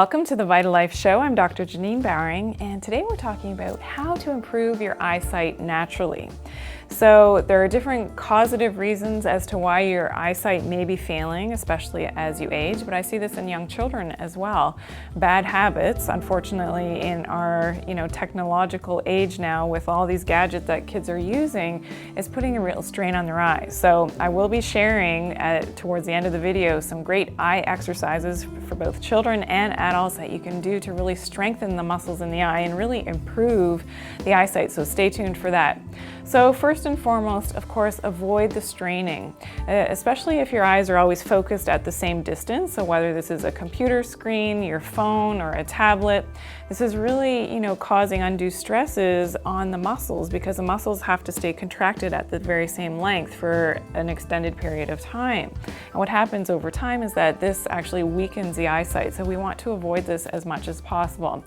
Welcome to the VitaLife show. I'm Dr. Janine Bowring, and today we're talking about how to improve your eyesight naturally. So there are different causative reasons as to why your eyesight may be failing, especially as you age, but I see this in young children as well. Bad habits, unfortunately, in our technological age now with all these gadgets that kids are using, is putting a real strain on their eyes. So I will be sharing towards the end of the video some great eye exercises for both children and adults that you can do to really strengthen the muscles in the eye and really improve the eyesight. So stay tuned for that. So first and foremost, of course, avoid the straining, especially if your eyes are always focused at the same distance. So whether this is a computer screen, your phone, or a tablet, this is really, causing undue stresses on the muscles because the muscles have to stay contracted at the very same length for an extended period of time. And what happens over time is that this actually weakens the eyesight. So we want to avoid this as much as possible.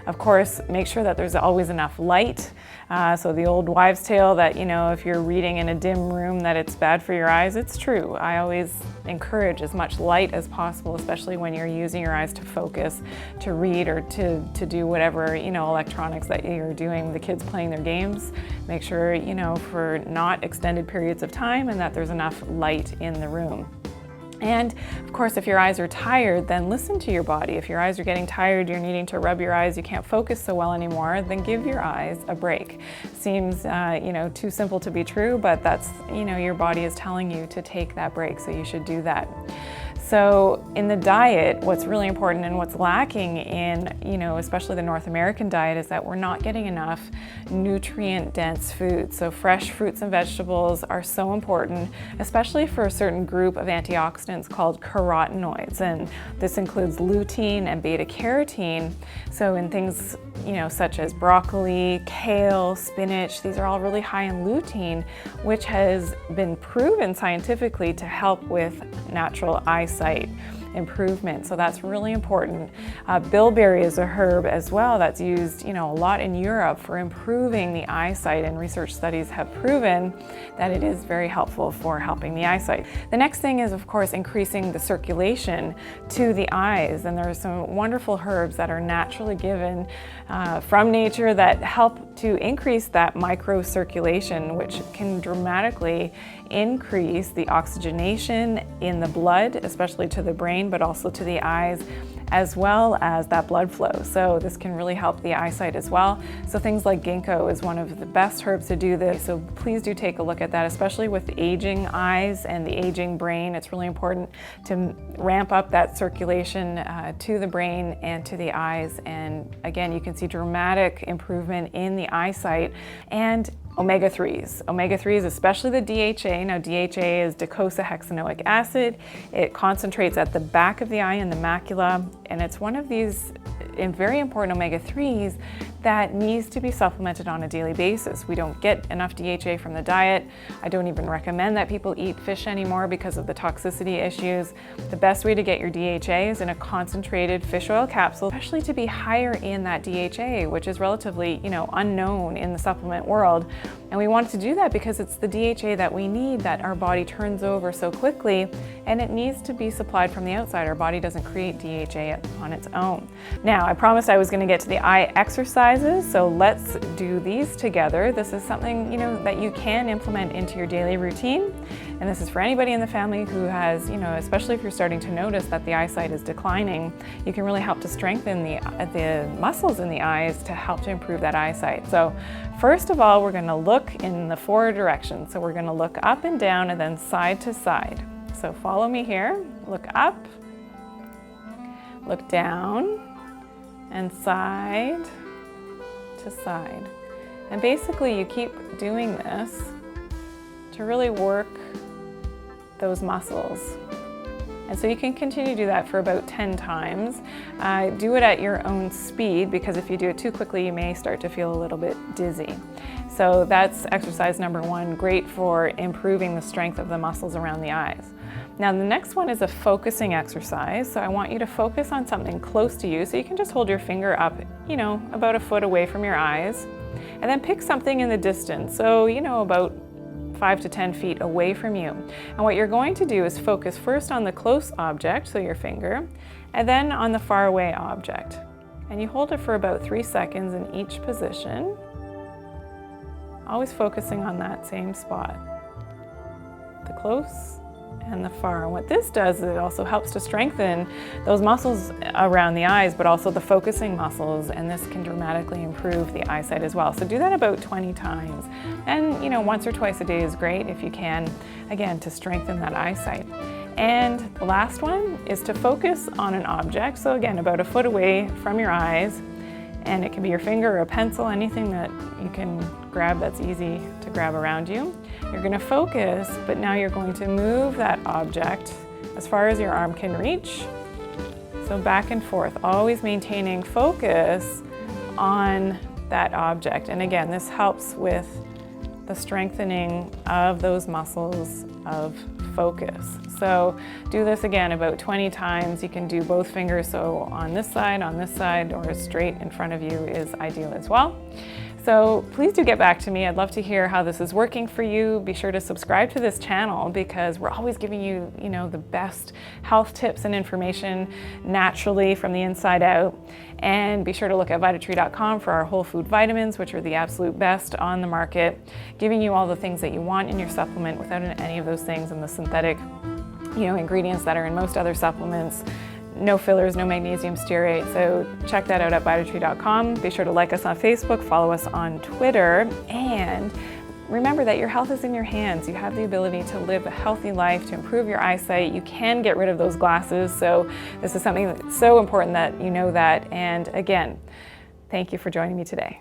Of course, make sure that there's always enough light. So the old wives' tale that, if you're reading in a dim room that it's bad for your eyes, it's true. I always encourage as much light as possible, especially when you're using your eyes to focus, to read, or to do whatever, electronics that you're doing, the kids playing their games. Make sure, for not extended periods of time and that there's enough light in the room. And of course, if your eyes are tired, then listen to your body. If your eyes are getting tired, you're needing to rub your eyes, you can't focus so well anymore, then give your eyes a break. Seems, too simple to be true, but that's, your body is telling you to take that break, so you should do that. So in the diet, what's really important and what's lacking in, especially the North American diet, is that we're not getting enough nutrient-dense food. So fresh fruits and vegetables are so important, especially for a certain group of antioxidants called carotenoids. And this includes lutein and beta-carotene. So in things, such as broccoli, kale, spinach, these are all really high in lutein, which has been proven scientifically to help with natural eyesight improvement. So that's really important. Bilberry is a herb as well that's used, a lot in Europe for improving the eyesight, and research studies have proven that it is very helpful for helping the eyesight. The next thing is, of course, increasing the circulation to the eyes, and there are some wonderful herbs that are naturally given from nature that help to increase that microcirculation, which can dramatically increase the oxygenation in the blood, especially to the brain, but also to the eyes, as well as that blood flow. So this can really help the eyesight as well. So things like ginkgo is one of the best herbs to do this. So please do take a look at that, especially with the aging eyes and the aging brain. It's really important to ramp up that circulation to the brain and to the eyes. And again, you can see dramatic improvement in the eyesight. And omega-3s. Omega-3s, especially the DHA. Now DHA is docosahexaenoic acid. It concentrates at the back of the eye in the macula, and it's one of these very important omega-3s that needs to be supplemented on a daily basis. We don't get enough DHA from the diet. I don't even recommend that people eat fish anymore because of the toxicity issues. The best way to get your DHA is in a concentrated fish oil capsule, especially to be higher in that DHA, which is relatively, unknown in the supplement world. And we want to do that because it's the DHA that we need, that our body turns over so quickly, and it needs to be supplied from the outside. Our body doesn't create DHA on its own. Now, I promised I was going to get to the eye exercises, so let's do these together. This is something, that you can implement into your daily routine. And this is for anybody in the family who has, especially if you're starting to notice that the eyesight is declining, you can really help to strengthen the muscles in the eyes to help to improve that eyesight. So first of all, we're going to look in the 4 directions. So we're going to look up and down and then side to side. So follow me here. Look up, look down, and side to side. And basically you keep doing this to really work those muscles. And so you can continue to do that for about 10 times. Do it at your own speed, because if you do it too quickly, you may start to feel a little bit dizzy. So that's exercise number 1, great for improving the strength of the muscles around the eyes. Now the next one is a focusing exercise. So I want you to focus on something close to you. So you can just hold your finger up, about a foot away from your eyes, and then pick something in the distance. So, about 5 to 10 feet away from you. And what you're going to do is focus first on the close object, so your finger, and then on the faraway object. And you hold it for about 3 seconds in each position, always focusing on that same spot, the close and the far. And what this does is it also helps to strengthen those muscles around the eyes, but also the focusing muscles, and this can dramatically improve the eyesight as well. So do that about 20 times. And once or twice a day is great if you can, again, to strengthen that eyesight. And the last one is to focus on an object. So again, about a foot away from your eyes, and it can be your finger or a pencil, anything that you can grab that's easy to grab around you. You're going to focus, but now you're going to move that object as far as your arm can reach. So back and forth, always maintaining focus on that object. And again, this helps with the strengthening of those muscles of focus. So do this again about 20 times. You can do both fingers, so on this side, or straight in front of you is ideal as well. So please do get back to me. I'd love to hear how this is working for you. Be sure to subscribe to this channel because we're always giving you, the best health tips and information naturally from the inside out. And be sure to look at vitatree.com for our whole food vitamins, which are the absolute best on the market, giving you all the things that you want in your supplement without any of those things and the synthetic, ingredients that are in most other supplements. No fillers, no magnesium stearate. So check that out at VitaTree.com. Be sure to like us on Facebook, follow us on Twitter, and remember that your health is in your hands. You have the ability to live a healthy life, to improve your eyesight. You can get rid of those glasses. So this is something that's so important that you know that. And again, thank you for joining me today.